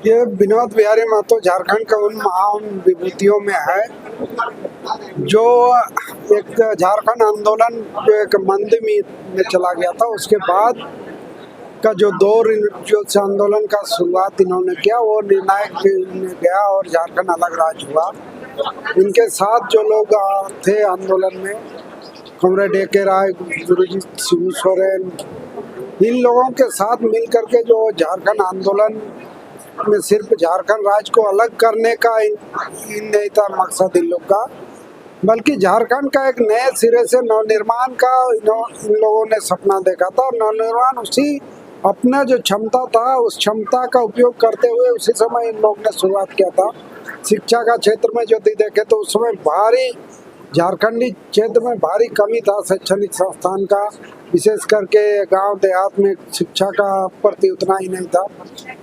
ये विनोद बिहारी महतो झारखंड के उन महान विभूतियों में है जो एक झारखंड आंदोलन जो एक मंदी में चला गया था। उसके बाद का जो दौर जो से आंदोलन का शुरुआत इन्होंने किया वो निर्णायक में गया और झारखंड अलग राज्य हुआ। इनके साथ जो लोग थे आंदोलन में, कमरेड ए.के. राय, गुरुजी शिबू सोरेन, इन लोगों के साथ मिल करके जो झारखंड आंदोलन में सिर्फ झारखंड राज्य को अलग करने का नहीं था मकसद इन लोग का, बल्कि झारखंड का एक नए सिरे से नवनिर्माण का इन लोगों ने सपना देखा था। नवनिर्माण उसी अपना जो क्षमता था उस क्षमता का उपयोग करते हुए उसी समय इन लोगों ने शुरुआत किया था। शिक्षा का क्षेत्र में यदि देखें तो उस समय भारी झारखंडी क्षेत्र में भारी कमी था शैक्षणिक संस्थान का, विशेष करके गांव देहात में शिक्षा का प्रति उतना ही नहीं था।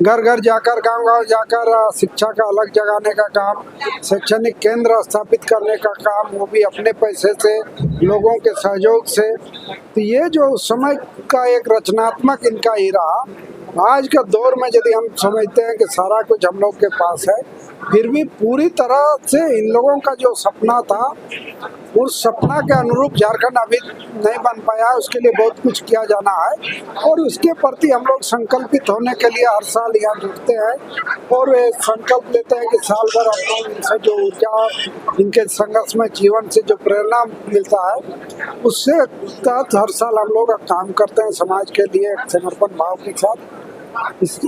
घर घर जाकर गांव जाकर शिक्षा का अलग जगाने का काम, शैक्षणिक केंद्र स्थापित करने का काम, वो भी अपने पैसे से, लोगों के सहयोग से। तो ये जो उस समय का एक रचनात्मक इनका ही रहा। आज के दौर में यदि हम समझते हैं कि सारा कुछ हम लोग के पास है, फिर भी पूरी तरह से इन लोगों का जो सपना था उस सपना के अनुरूप झारखंड अभी नहीं बन पाया है। उसके लिए बहुत कुछ किया जाना है और उसके प्रति हम लोग संकल्पित होने के लिए हर साल यहाँ जुटते हैं और संकल्प लेते हैं कि साल भर हम लोग इनसे जो ऊर्जा, इनके संघर्ष में जीवन से जो प्रेरणा मिलता है उससे तहत हर साल हम लोग काम करते हैं समाज के लिए समर्पण भाव के साथ।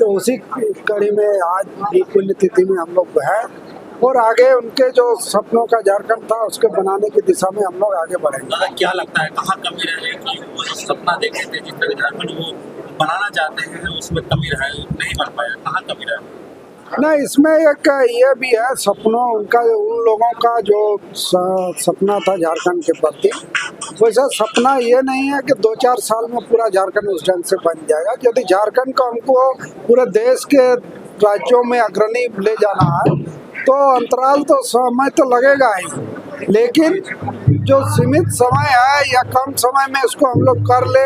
उसी कड़ी में आज की पुण्यतिथि में हम लोग हैं और आगे उनके जो सपनों का झारखंड था उसके बनाने की दिशा में हम लोग आगे बढ़ेंगे। क्या लगता है कहाँ कमी रह कि वो जो सपना देखे थे जिस तरह झारखंड वो बनाना चाहते हैं उसमें कमी रहा, नहीं बन पाया, कहाँ कमी रहा? नहीं, इसमें एक ये भी है सपनों उनका, उन लोगों का जो सपना था झारखंड के प्रति, वैसा सपना ये नहीं है कि 2-4 साल में पूरा झारखंड उस ढंग से बन जाएगा। यदि झारखंड को हमको पूरे देश के राज्यों में अग्रणी ले जाना है तो अंतराल तो समय तो लगेगा ही, लेकिन जो सीमित समय है या कम समय में इसको हम लोग कर ले,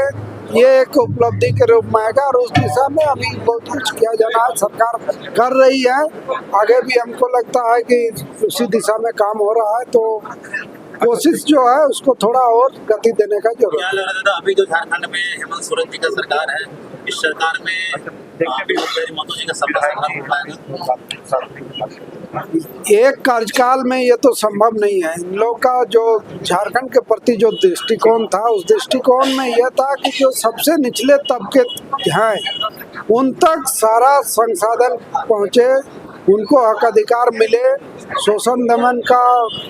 ये एक उपलब्धि के रूप में आएगा और उस दिशा में अभी बहुत कुछ किया जाना है, सरकार कर रही है। आगे भी हमको लगता है कि उसी दिशा में काम हो रहा है, तो कोशिश जो है उसको थोड़ा और गति देने का जरूरत है। क्या लग रहा था अभी जो झारखंड में हेमंत सोरेन जी का सरकार है, इस सरकार में महतो जी का एक कार्यकाल में ये तो संभव नहीं है। इन लोग का जो झारखंड के प्रति जो दृष्टिकोण था उस दृष्टिकोण में यह था कि जो सबसे निचले तबके हैं उन तक सारा संसाधन पहुँचे, उनको हक अधिकार मिले, शोषण दमन का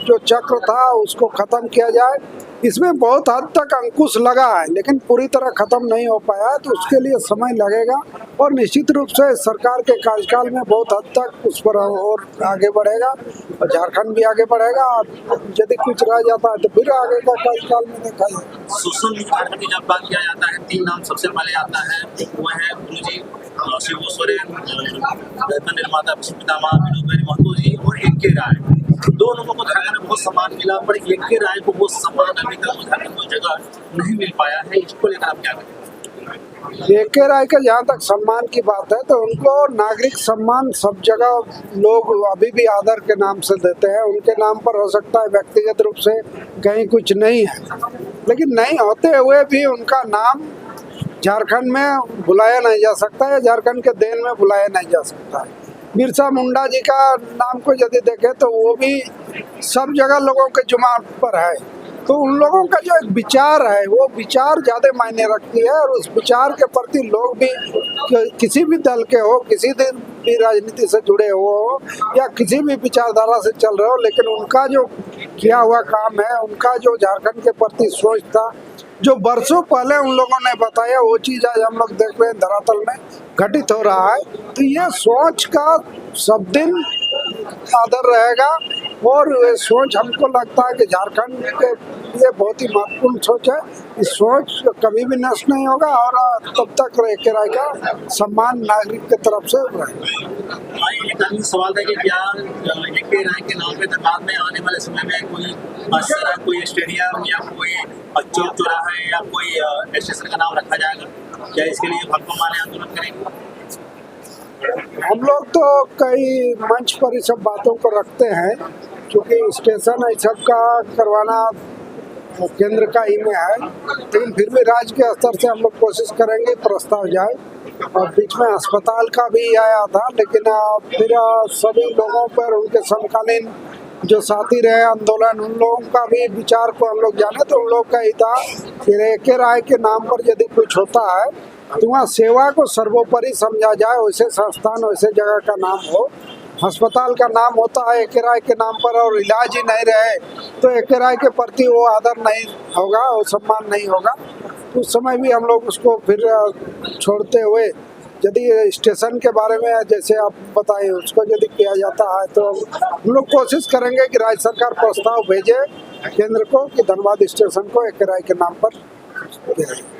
जो चक्र था उसको खत्म किया जाए। इसमें बहुत हद तक अंकुश लगा है लेकिन पूरी तरह खत्म नहीं हो पाया, तो उसके लिए समय लगेगा और निश्चित रूप से सरकार के कार्यकाल में बहुत हद तक उस पर और आगे बढ़ेगा और झारखंड भी आगे बढ़ेगा। यदि कुछ रह जाता है तो फिर आगे का कार्यकाल में देखा जाए। शोषण मुक्त की जब बात किया जाता है 3 नाम सबसे पहले आता है, वो है गुरुजी शिबू सोरेन, निर्माता पितामह विनोद बिहारी महतो जी और ए.के. राय। दो लोगों को झारखंड में बहुत सम्मान मिला, पर ए.के. राय को वो सम्मान अभी तक झारखंड को जगह नहीं मिल पाया है। इसको लेकर आप क्या करें? ए.के. राय का जहाँ तक सम्मान की बात है तो उनको नागरिक सम्मान सब जगह लोग अभी भी आदर के नाम से देते हैं। उनके नाम पर हो सकता है व्यक्तिगत रूप से कहीं कुछ नहीं है, लेकिन नहीं होते हुए भी उनका नाम झारखंड में बुलाया नहीं जा सकता है, झारखंड के देन में बुलाया नहीं जा सकता है। बिरसा मुंडा जी का नाम को यदि देखें तो वो भी सब जगह लोगों के जुबान पर है, तो उन लोगों का जो एक विचार है वो विचार ज़्यादा मायने रखती है और उस विचार के प्रति लोग भी किसी भी दल के हो, किसी भी राजनीति से जुड़े हो या किसी भी विचारधारा से चल रहे हो, लेकिन उनका जो किया हुआ काम है, उनका जो झारखंड के प्रति सोच था, जो वर्षों पहले उन लोगों ने बताया, वो चीज़ आज हम लोग देख रहे हैं धरातल में घटित हो रहा है। तो ये सोच का सब दिन आदर रहेगा और ये सोच हमको लगता है कि झारखंड के लिए बहुत ही महत्वपूर्ण सोच है। इस सोच कभी भी नष्ट नहीं होगा और तब तक ए.के. राय का सम्मान नागरिक की तरफ से रहेगा। एक सवाल था कि क्या ए.के. राय के नाम पे बाद में आने वाले समय में कोई स्टेडियम या कोई चौक चौराहा या कोई स्टेशन का नाम रखा जाएगा? क्या इसके लिए भाकपा माले आंदोलन करेंगे? हम लोग तो कई मंच पर इस सब बातों को रखते हैं, क्योंकि स्टेशन इस सब का करवाना केंद्र का ही में है, लेकिन फिर भी राज्य के स्तर से हम लोग कोशिश करेंगे प्रस्ताव जाए। और बीच में अस्पताल का भी आया था, लेकिन फिर सभी लोगों पर उनके समकालीन जो साथी रहे आंदोलन, उन लोगों का भी विचार को हम लोग जाने, तो उन लोग का ही था कि एके राय के नाम पर यदि कुछ होता है तो वहाँ सेवा को सर्वोपरि समझा जाए, वैसे संस्थान वैसे जगह का नाम हो। अस्पताल का नाम होता है एके राय के नाम पर और इलाज ही नहीं रहे तो एके राय के प्रति वो आदर नहीं होगा, वो सम्मान नहीं होगा। तो उस समय भी हम लोग उसको फिर छोड़ते हुए यदि स्टेशन के बारे में जैसे आप बताए उसको यदि किया जाता है तो हम लोग कोशिश करेंगे कि राज्य सरकार प्रस्ताव भेजे केंद्र को कि धनबाद स्टेशन को एके राय के नाम पर किया जाए।